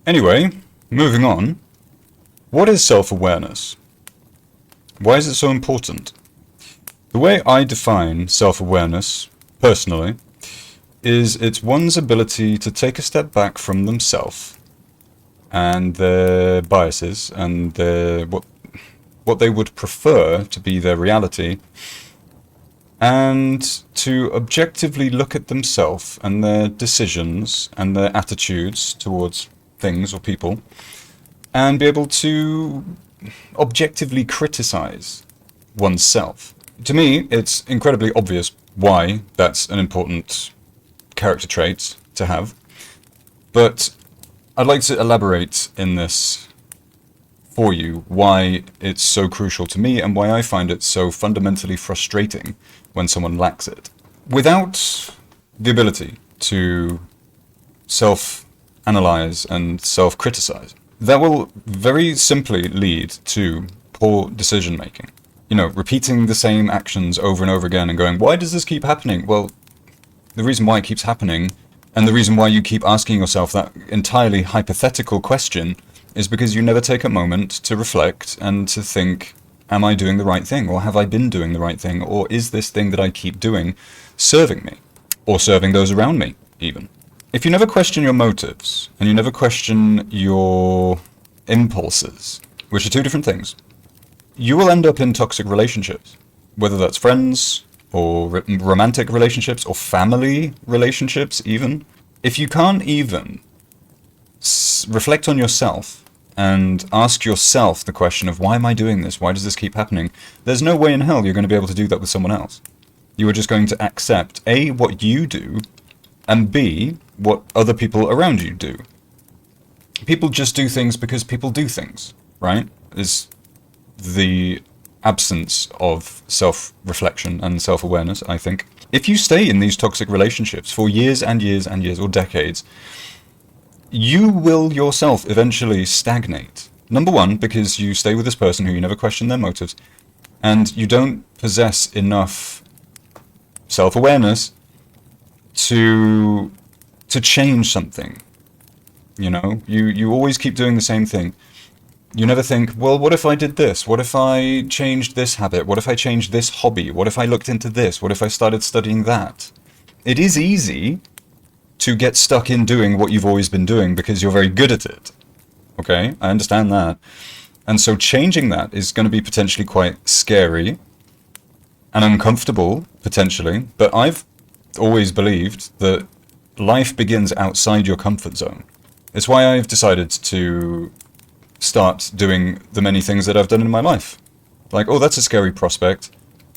Anyway, moving on. What is self-awareness? Why is it so important? The way I define self-awareness, personally, is it's one's ability to take a step back from themselves and their biases and what they would prefer to be their reality, and to objectively look at themselves and their decisions and their attitudes towards things or people, and be able to objectively criticize oneself. To me, it's incredibly obvious why that's an important character trait to have, but I'd like to elaborate in this for you why it's so crucial to me and why I find it so fundamentally frustrating when someone lacks it. Without the ability to self-analyze and self-criticize, that will very simply lead to poor decision-making. You know, repeating the same actions over and over again and going, why does this keep happening? Well, the reason why it keeps happening, and the reason why you keep asking yourself that entirely hypothetical question, is because you never take a moment to reflect and to think, am I doing the right thing? Or have I been doing the right thing? Or is this thing that I keep doing serving me? Or serving those around me, even? If you never question your motives, and you never question your impulses, which are two different things, you will end up in toxic relationships, whether that's friends, or romantic relationships, or family relationships even. If you can't even reflect on yourself and ask yourself the question of, why am I doing this? Why does this keep happening? There's no way in hell you're going to be able to do that with someone else. You are just going to accept A, what you do, and B, what other people around you do. People just do things because people do things, right? Is the absence of self-reflection and self-awareness, I think. If you stay in these toxic relationships for years and years and years, or decades, you will yourself eventually stagnate. Number one, because you stay with this person who you never question their motives, and you don't possess enough self-awareness to change something. You know, you always keep doing the same thing. You never think, well, what if I did this? What if I changed this habit? What if I changed this hobby? What if I looked into this? What if I started studying that? It is easy to get stuck in doing what you've always been doing because you're very good at it. Okay, I understand that. And so changing that is going to be potentially quite scary and uncomfortable, potentially. But I've always believed that life begins outside your comfort zone. It's why I've decided to start doing the many things that I've done in my life. Like, oh, that's a scary prospect.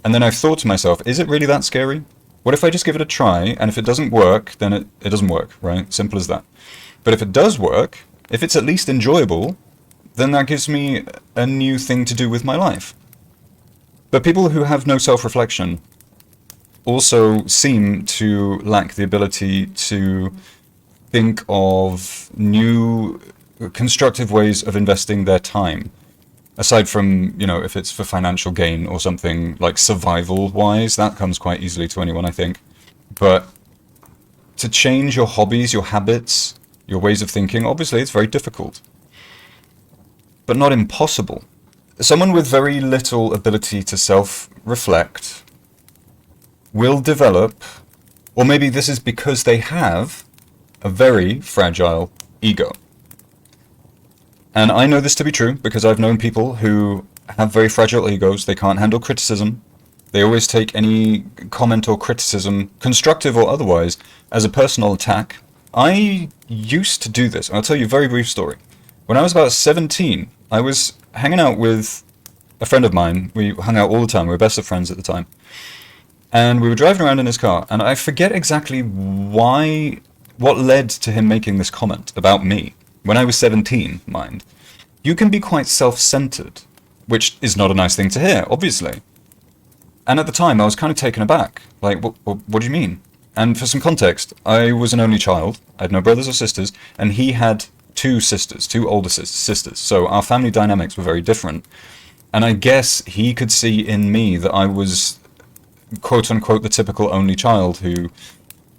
And then I've thought to myself, is it really that scary? What if I just give it a try, and if it doesn't work, then it doesn't work, right? Simple as that. But if it does work, if it's at least enjoyable, then that gives me a new thing to do with my life. But people who have no self-reflection also seem to lack the ability to think of new constructive ways of investing their time, aside from, you know, if it's for financial gain or something like survival-wise, that comes quite easily to anyone, I think. But to change your hobbies, your habits, your ways of thinking, obviously it's very difficult, but not impossible. Someone with very little ability to self-reflect will develop, or maybe this is because they have a very fragile ego. And I know this to be true because I've known people who have very fragile egos. They can't handle criticism. They always take any comment or criticism, constructive or otherwise, as a personal attack. I used to do this. I'll tell you a very brief story. When I was about 17, I was hanging out with a friend of mine. We hung out all the time. We were best of friends at the time. And we were driving around in his car, and I forget exactly what led to him making this comment about me. When I was 17, mind. You can be quite self-centered, which is not a nice thing to hear, obviously. And at the time, I was kind of taken aback. Like, what do you mean? And for some context, I was an only child. I had no brothers or sisters, and he had two sisters, two older sisters. So our family dynamics were very different. And I guess he could see in me that I was, quote-unquote, the typical only child who,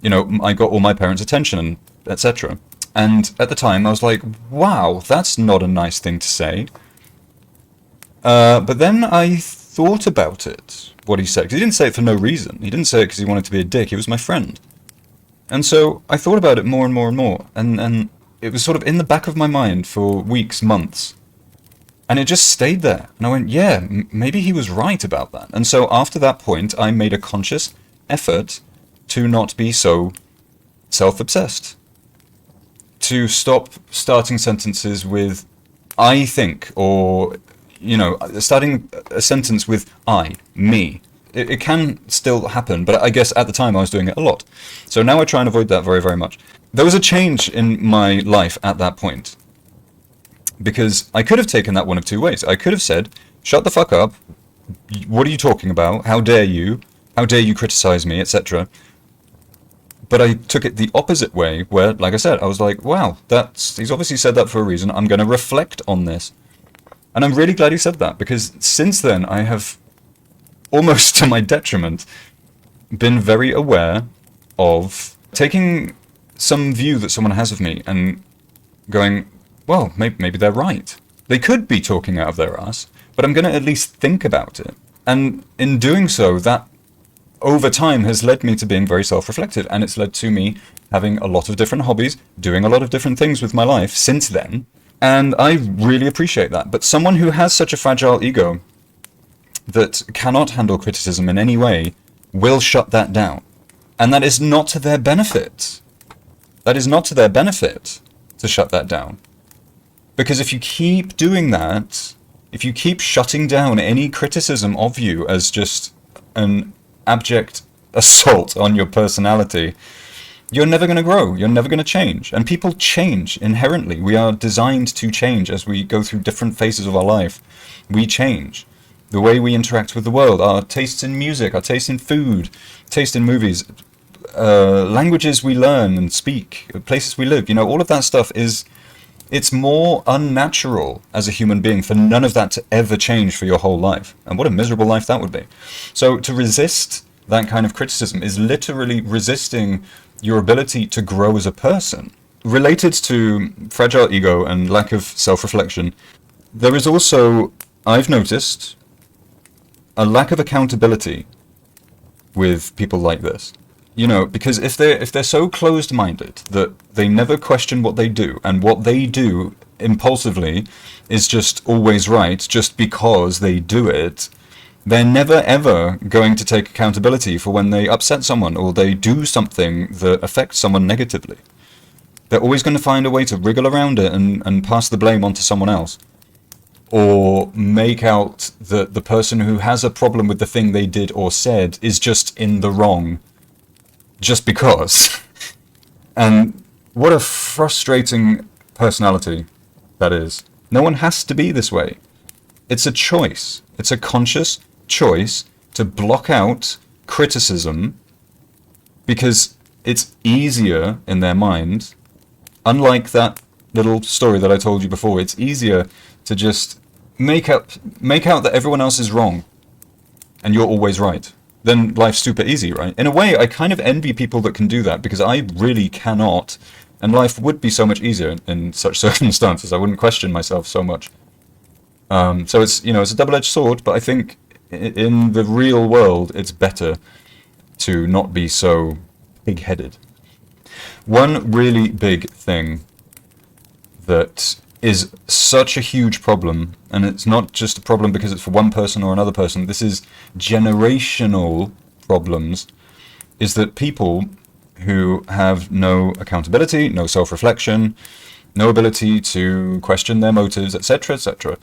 you know, I got all my parents' attention, etc. And at the time, I was like, wow, that's not a nice thing to say. But then I thought about it, what he said. 'Cause he didn't say it for no reason. He didn't say it because he wanted to be a dick. He was my friend. And so I thought about it more and more and more. And it was sort of in the back of my mind for weeks, months. And it just stayed there. And I went, yeah, maybe he was right about that. And so after that point, I made a conscious effort to not be so self-obsessed. To stop starting sentences with I think, or, you know, starting a sentence with I, me. It can still happen, but I guess at the time I was doing it a lot. So now I try and avoid that very, very much. There was a change in my life at that point. Because I could have taken that one of two ways. I could have said, shut the fuck up, what are you talking about, how dare you criticize me, etc. But I took it the opposite way, where, like I said, I was like, wow, he's obviously said that for a reason, I'm going to reflect on this. And I'm really glad he said that, because since then I have, almost to my detriment, been very aware of taking some view that someone has of me and going, well, maybe they're right. They could be talking out of their ass, but I'm going to at least think about it. And in doing so, that over time has led me to being very self-reflective, and it's led to me having a lot of different hobbies, doing a lot of different things with my life since then, and I really appreciate that. But someone who has such a fragile ego that cannot handle criticism in any way will shut that down. And that is not to their benefit. That is not to their benefit to shut that down. Because if you keep doing that, if you keep shutting down any criticism of you as just an abject assault on your personality, you're never going to grow, you're never going to change. And people change inherently. We are designed to change as we go through different phases of our life. We change. The way we interact with the world, our tastes in music, our taste in food, taste in movies, languages we learn and speak, places we live, you know, all of that stuff it's more unnatural as a human being for none of that to ever change for your whole life. And what a miserable life that would be. So to resist that kind of criticism is literally resisting your ability to grow as a person. Related to fragile ego and lack of self-reflection, there is also, I've noticed, a lack of accountability with people like this. You know, because if they're so closed-minded that they never question what they do, and what they do impulsively is just always right just because they do it, they're never ever going to take accountability for when they upset someone or they do something that affects someone negatively. They're always going to find a way to wriggle around it and pass the blame onto someone else. Or make out that the person who has a problem with the thing they did or said is just in the wrong. Just because. And what a frustrating personality that is. No one has to be this way. It's a choice. It's a conscious choice to block out criticism because it's easier in their mind. Unlike that little story that I told you before, it's easier to just make out that everyone else is wrong and you're always right. Then life's super easy, right? In a way, I kind of envy people that can do that because I really cannot, and life would be so much easier in such circumstances. I wouldn't question myself so much. So it's, you know, it's a double-edged sword, but I think in the real world, it's better to not be so pig-headed. One really big thing that is such a huge problem, and it's not just a problem because it's for one person or another person, this is generational problems, is that people who have no accountability, no self-reflection, no ability to question their motives, etc., etc.,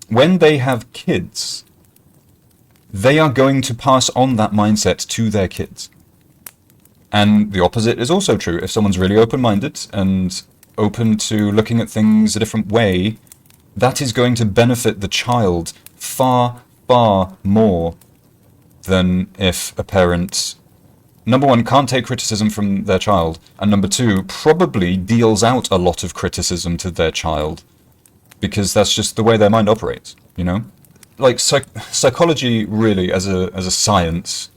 when they have kids, they are going to pass on that mindset to their kids. And the opposite is also true. If someone's really open-minded and open to looking at things a different way, that is going to benefit the child far, far more than if a parent, number one, can't take criticism from their child, and number two, probably deals out a lot of criticism to their child, because that's just the way their mind operates, you know? Like, psychology really, as a science,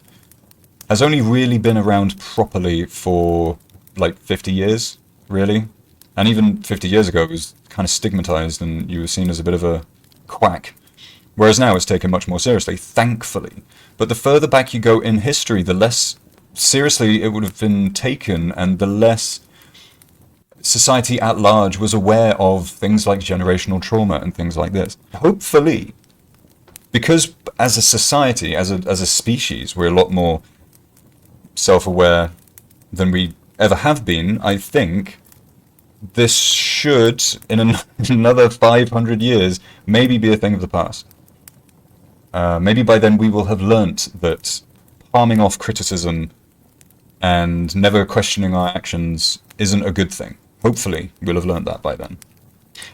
has only really been around properly for, like, 50 years. really? And even 50 years ago, it was kind of stigmatized and you were seen as a bit of a quack. Whereas now it's taken much more seriously, thankfully. But the further back you go in history, the less seriously it would have been taken, and the less society at large was aware of things like generational trauma and things like this. Hopefully, because as a society, as a species, we're a lot more self-aware than we ever have been, I think this should, in another 500 years, maybe be a thing of the past. Maybe by then we will have learnt that palming off criticism and never questioning our actions isn't a good thing. Hopefully we'll have learnt that by then.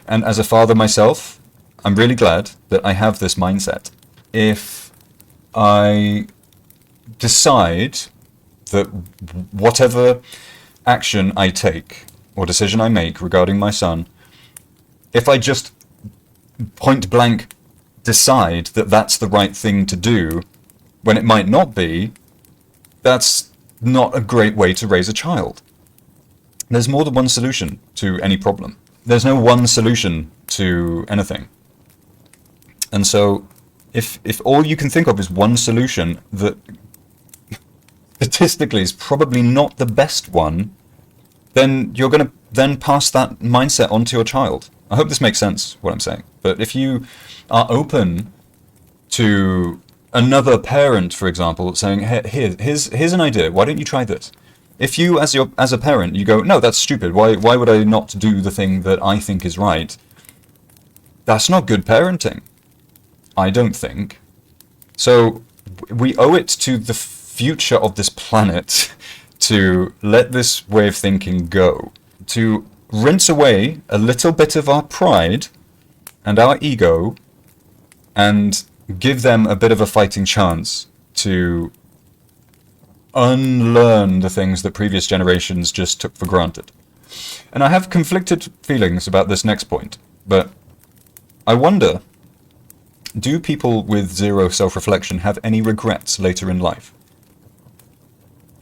And as a father myself, I'm really glad that I have this mindset. If I decide that whatever action I take or decision I make regarding my son, if I just point blank decide that that's the right thing to do when it might not be, that's not a great way to raise a child. There's more than one solution to any problem. There's no one solution to anything. And so if all you can think of is one solution that statistically is probably not the best one, then you're going to then pass that mindset on to your child. I hope this makes sense, what I'm saying. But if you are open to another parent, for example, saying, here's an idea, why don't you try this? If you, as a parent, you go, no, that's stupid, why would I not do the thing that I think is right? That's not good parenting, I don't think. So we owe it to the future of this planet to let this way of thinking go, to rinse away a little bit of our pride and our ego and give them a bit of a fighting chance to unlearn the things that previous generations just took for granted. And I have conflicted feelings about this next point, but I wonder, do people with zero self-reflection have any regrets later in life?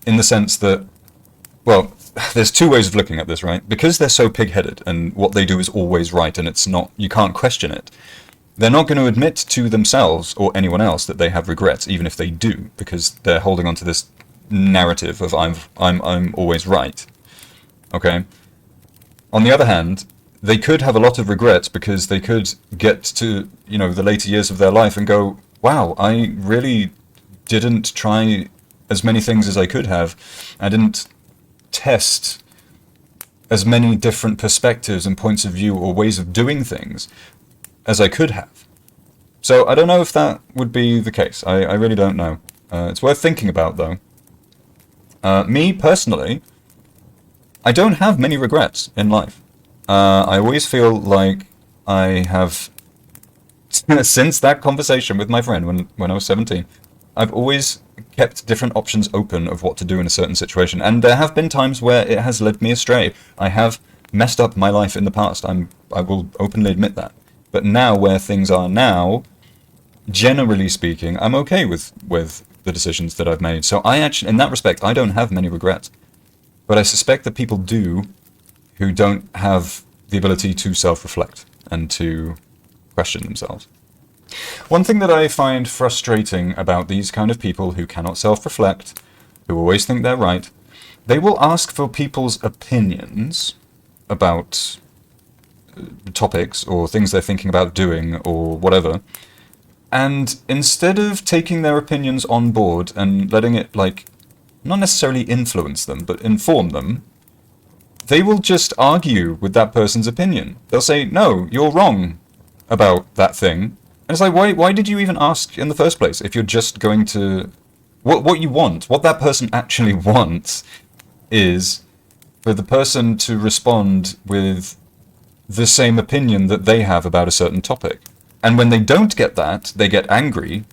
In the sense that, well, there's two ways of looking at this, right? Because they're so pig-headed and what they do is always right and it's not, you can't question it, they're not going to admit to themselves or anyone else that they have regrets, even if they do, because they're holding on to this narrative of I'm always right. Okay? On the other hand, they could have a lot of regrets because they could get to, the later years of their life and go, wow, I really didn't try as many things as I could have. I didn't test as many different perspectives and points of view or ways of doing things as I could have. So I don't know if that would be the case. I really don't know. It's worth thinking about, though. Me, personally, I don't have many regrets in life. I always feel like I have, since that conversation with my friend when I was 17, I've always kept different options open of what to do in a certain situation. And there have been times where it has led me astray. I have messed up my life in the past. I will openly admit that. But now, where things are now, generally speaking, I'm okay with the decisions that I've made. So I actually, in that respect, I don't have many regrets. But I suspect that people do who don't have the ability to self-reflect and to question themselves. One thing that I find frustrating about these kind of people who cannot self-reflect, who always think they're right, they will ask for people's opinions about topics or things they're thinking about doing or whatever, and instead of taking their opinions on board and letting it, not necessarily influence them, but inform them, they will just argue with that person's opinion. They'll say, no, you're wrong about that thing. And it's like, why did you even ask in the first place if you're just going to... What you want, what that person actually wants is for the person to respond with the same opinion that they have about a certain topic. And when they don't get that, they get angry.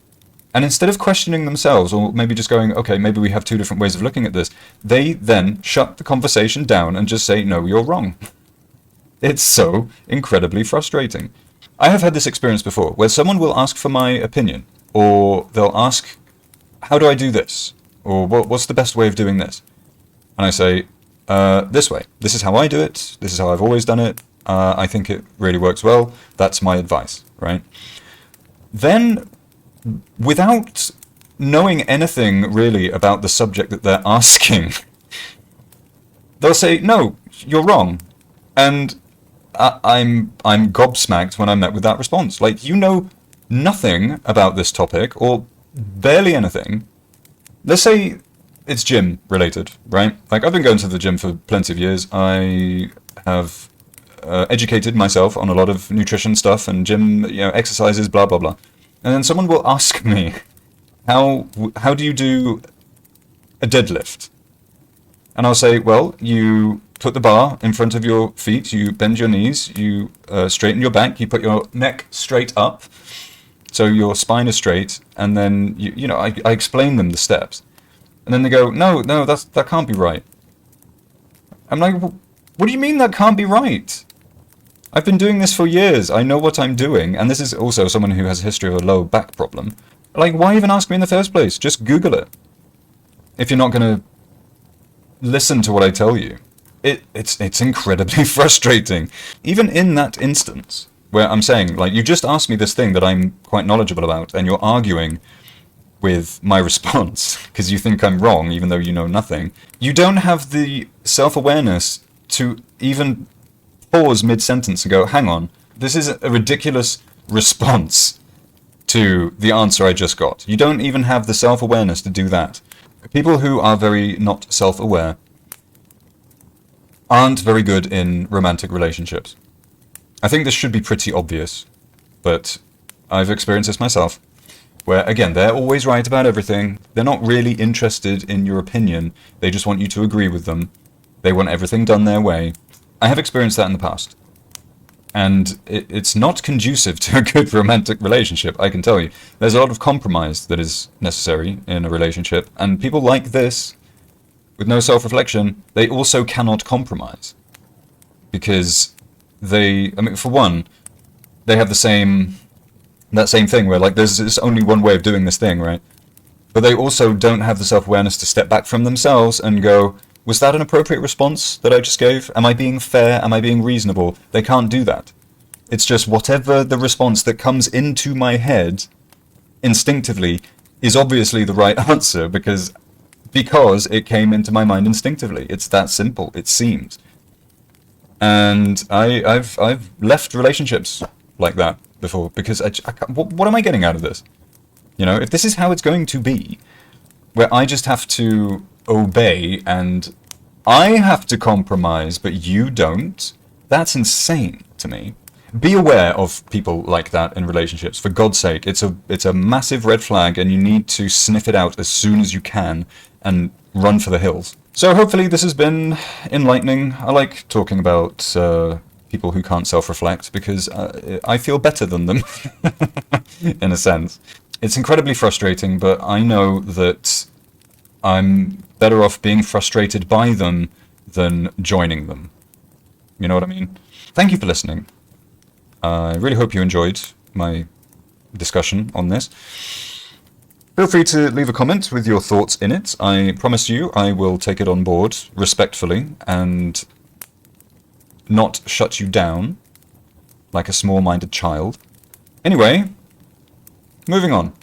And instead of questioning themselves, or maybe just going, okay, maybe we have two different ways of looking at this, they then shut the conversation down and just say, no, you're wrong. It's so incredibly frustrating. I have had this experience before, where someone will ask for my opinion, or they'll ask, how do I do this? Or what's the best way of doing this? And I say, this way. This is how I do it. This is how I've always done it. I think it really works well. That's my advice, right? Then, without knowing anything really about the subject that they're asking, they'll say, no, you're wrong. And I'm gobsmacked when I'm met with that response. Like, you know nothing about this topic, or barely anything. Let's say it's gym related, right? Like, I've been going to the gym for plenty of years. I have educated myself on a lot of nutrition stuff and gym, exercises, blah, blah, blah. And then someone will ask me, how do you do a deadlift? And I'll say, well, you put the bar in front of your feet, you bend your knees, you straighten your back, you put your neck straight up, so your spine is straight, and then, I explain them the steps. And then they go, no, that can't be right. I'm like, what do you mean that can't be right? I've been doing this for years, I know what I'm doing, and this is also someone who has a history of a low back problem. Like, why even ask me in the first place? Just Google it. If you're not going to listen to what I tell you. It's incredibly frustrating. Even in that instance, where I'm saying, like, you just asked me this thing that I'm quite knowledgeable about, and you're arguing with my response, because you think I'm wrong, even though you know nothing. You don't have the self-awareness to even pause mid-sentence and go, hang on, this is a ridiculous response to the answer I just got. You don't even have the self-awareness to do that. People who are very not self-aware aren't very good in romantic relationships. I think this should be pretty obvious, but I've experienced this myself, where, again, they're always right about everything. They're not really interested in your opinion. They just want you to agree with them. They want everything done their way. I have experienced that in the past. And it's not conducive to a good romantic relationship, I can tell you. There's a lot of compromise that is necessary in a relationship, and people like this, with no self-reflection, they also cannot compromise. Because for one, they have that same thing where, like, there's only one way of doing this thing, right? But they also don't have the self-awareness to step back from themselves and go, was that an appropriate response that I just gave? Am I being fair? Am I being reasonable? They can't do that. It's just whatever the response that comes into my head instinctively is obviously the right answer because it came into my mind instinctively. It's that simple, it seems. And I've left relationships like that before because what am I getting out of this? If this is how it's going to be, where I just have to obey and I have to compromise, but you don't, that's insane to me. Be aware of people like that in relationships, for God's sake. It's a massive red flag and you need to sniff it out as soon as you can and run for the hills. So hopefully this has been enlightening. I like talking about people who can't self-reflect because I feel better than them, in a sense. It's incredibly frustrating, but I know that I'm better off being frustrated by them than joining them. You know what I mean? Thank you for listening. I really hope you enjoyed my discussion on this. Feel free to leave a comment with your thoughts in it. I promise you I will take it on board respectfully and not shut you down like a small-minded child. Anyway, moving on.